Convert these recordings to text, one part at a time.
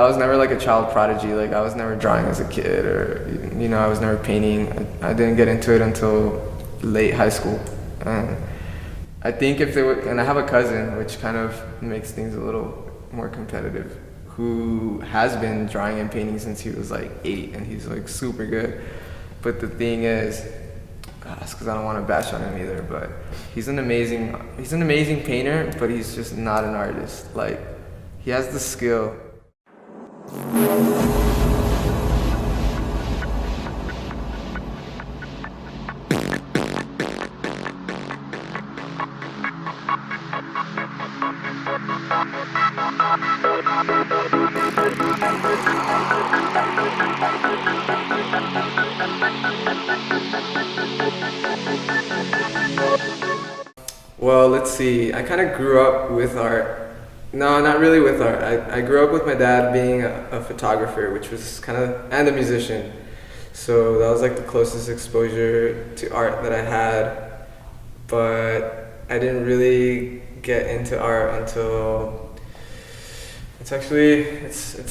was never like a child prodigy. Like I was never drawing as a kid, or I was never painting. I didn't get into it until late high school. And I think if they would, and I have a cousin, which kind of makes things a little more competitive, who has been drawing and painting since he was like 8, and he's like super good. But the thing is, it's because I don't want to bash on him either, but he's an amazing painter, but he's just not an artist. Like, he has the skill. Well, let's see. I kind of grew up with art. No, not really with art. I grew up with my dad being a photographer, which was and a musician. So that was like the closest exposure to art that I had. But I didn't really get into art until, it's a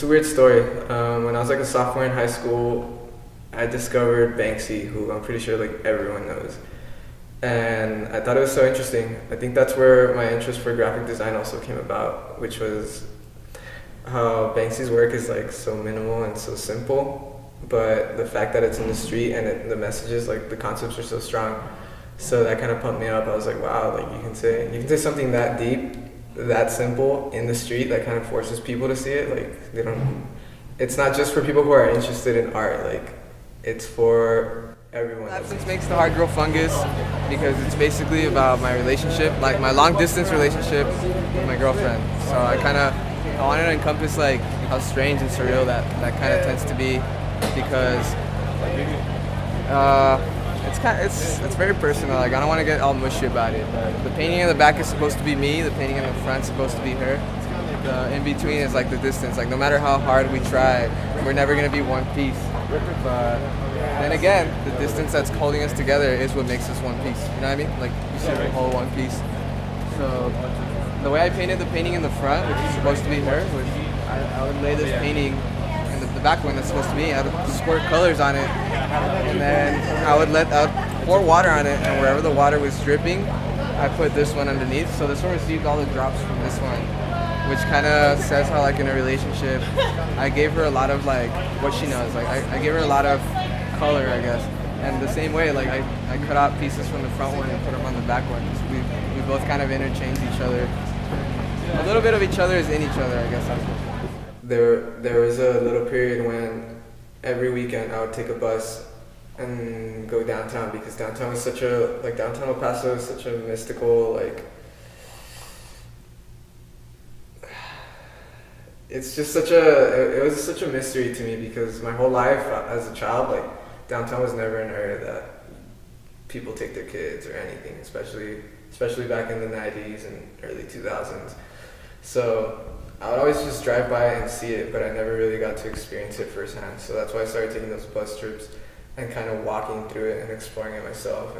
weird story. When I was like a sophomore in high school, I discovered Banksy, who I'm pretty sure like everyone knows. And I thought it was so interesting. I think that's where my interest for graphic design also came about, which was how Banksy's work is like so minimal and so simple, but the fact that it's in the street and the messages, like the concepts are so strong. So that kind of pumped me up. I was like, wow, like you can say something that deep, that simple in the street that kind of forces people to see it. Like it's not just for people who are interested in art, like it's for everyone. Absence makes the heart grow fungus, because it's basically about my relationship, like my long distance relationship with my girlfriend. So I wanted to encompass like how strange and surreal that kind of tends to be, because it's very personal. Like I don't want to get all mushy about it. The painting in the back is supposed to be me. The painting in the front is supposed to be her. The in between is like the distance. Like no matter how hard we try, we're never gonna be one piece. But then again, the distance that's holding us together is what makes us one piece. You know what I mean? Like you see the whole one piece. So the way I painted the painting in the front, which is supposed to be her, was I would lay this painting in the back one that's supposed to be. I would squirt colors on it, and then I would pour water on it, and wherever the water was dripping, I put this one underneath. So this one received all the drops from this one, which kind of says how like in a relationship, I gave her a lot of like what she knows. Like I gave her a lot of color, I guess. And the same way, like I cut out pieces from the front one and put them on the back one. We both kind of interchange each other. A little bit of each other is in each other, I guess. There was a little period when every weekend I would take a bus and go downtown, because downtown El Paso is such a mystical, like, it's just it was such a mystery to me, because my whole life as a child, like, downtown was never an area that people take their kids or anything, especially back in the 90s and early 2000s. So I would always just drive by and see it, but I never really got to experience it firsthand. So that's why I started taking those bus trips and kind of walking through it and exploring it myself.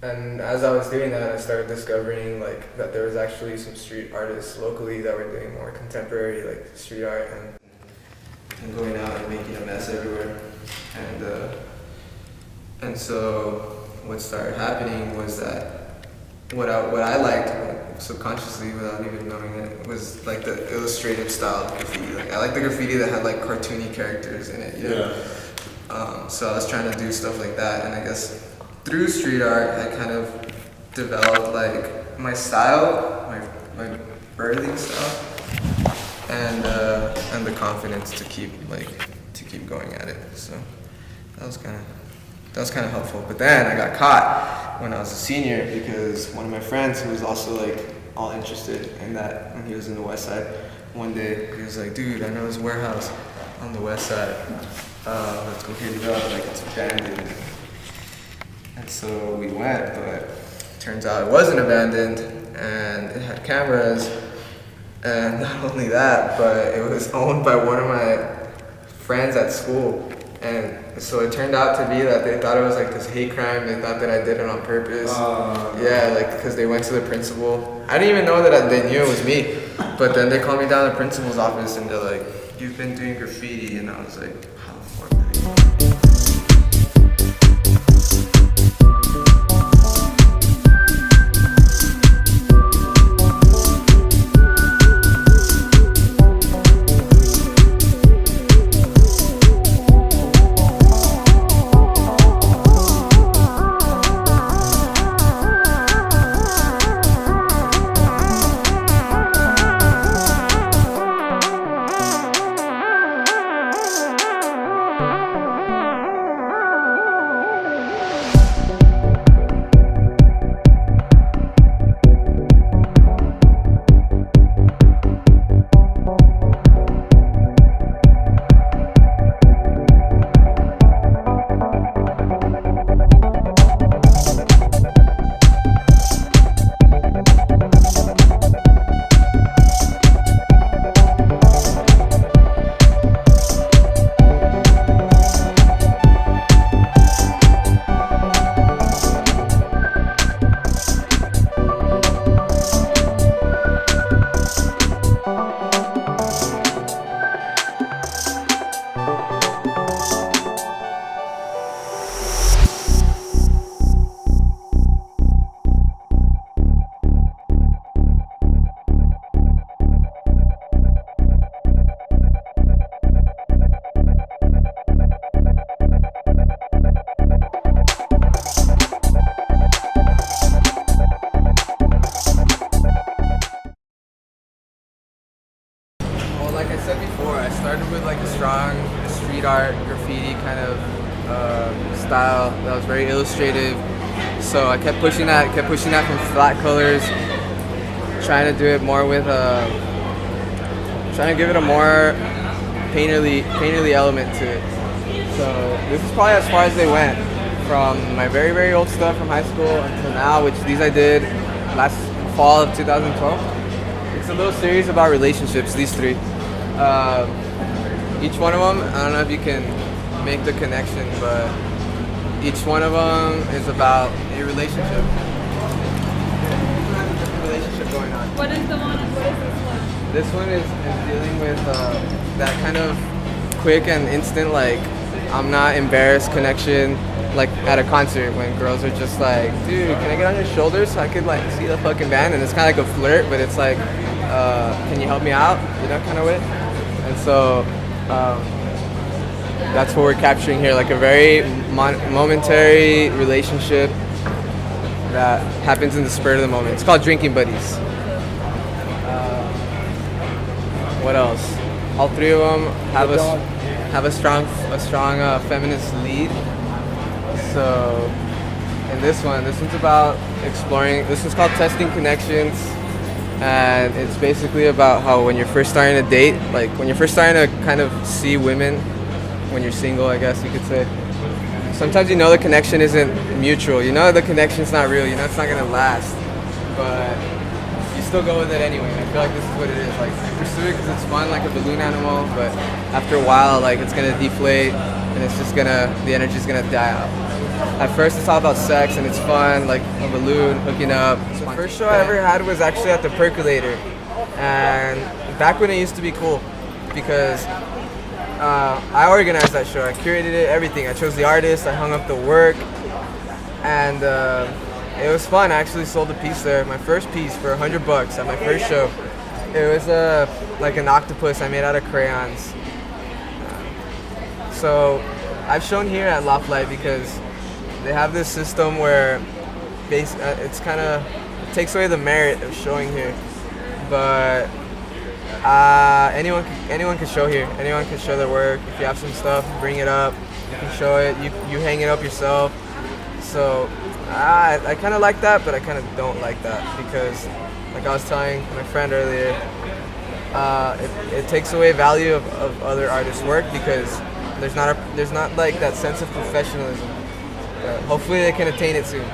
And as I was doing that, I started discovering like that there was actually some street artists locally that were doing more contemporary like street art and going out and making a mess everywhere. And so what started happening was that what I liked, like, subconsciously without even knowing it, was like the illustrative style of graffiti. Like I like the graffiti that had like cartoony characters in it. You know? Yeah. So I was trying to do stuff like that, and I guess through street art, I kind of developed like my style, my birthing style, and the confidence to keep going at it. So that was kind of helpful. But then I got caught when I was a senior, because one of my friends, who was also like all interested in that when he was in the West Side, one day he was like, "Dude, I know this warehouse on the West Side. Let's go hit it up. Like it's abandoned." And so we went, but turns out it wasn't abandoned, and it had cameras, and not only that, but it was owned by one of my friends at school. And so it turned out to be that they thought it was like this hate crime. They thought that I did it on purpose. Yeah, like because they went to the principal. I didn't even know that they knew it was me. But then they called me down to the principal's office, and they're like, you've been doing graffiti, and I was like, how the fuck did you? Like I said before, I started with like a strong street art, graffiti kind of style that was very illustrative. So I kept pushing that from flat colors, trying to do it more with trying to give it a more painterly element to it. So this is probably as far as they went, from my very old stuff from high school until now, which these I did last fall of 2012. It's a little series about relationships, these three. Each one of them, I don't know if you can make the connection, but each one of them is about a relationship. Relationship going on. What is the one and what is this one? This one is dealing with that kind of quick and instant, like, I'm not embarrassed connection, like at a concert when girls are just like, dude, can I get on your shoulders so I could like see the fucking band? And it's kind of like a flirt, but it's like, can you help me out? You know, kind of way. And so that's what we're capturing here, like a very momentary relationship that happens in the spur of the moment. It's called Drinking Buddies. What else? All three of them have a strong feminist lead. So in this one's about exploring. This one's called Testing Connections. And it's basically about how when you're first starting to date, like when you're first starting to kind of see women, when you're single, I guess you could say, sometimes you know the connection isn't mutual, you know the connection's not real, you know it's not gonna last, but you still go with it anyway. I feel like this is what it is, like you pursue it because it's fun, like a balloon animal, but after a while, like it's gonna deflate and it's just the energy's gonna die out. At first it's all about sex and it's fun, like a balloon, hooking up. So the first show I ever had was actually at the Percolator, and back when it used to be cool, because I organized that show, I curated it, everything. I chose the artist, I hung up the work, and it was fun. I actually sold a piece there, my first piece, for $100 at my first show. It was like an octopus I made out of crayons. So I've shown here at Loft Light because they have this system where it's kind of takes away the merit of showing here, but anyone can show here. Anyone can show their work. If you have some stuff, bring it up. You can show it. You hang it up yourself. So I kind of like that, but I kind of don't like that because, like I was telling my friend earlier, it takes away value of other artists' work because there's not like that sense of professionalism. Hopefully they can attain it soon.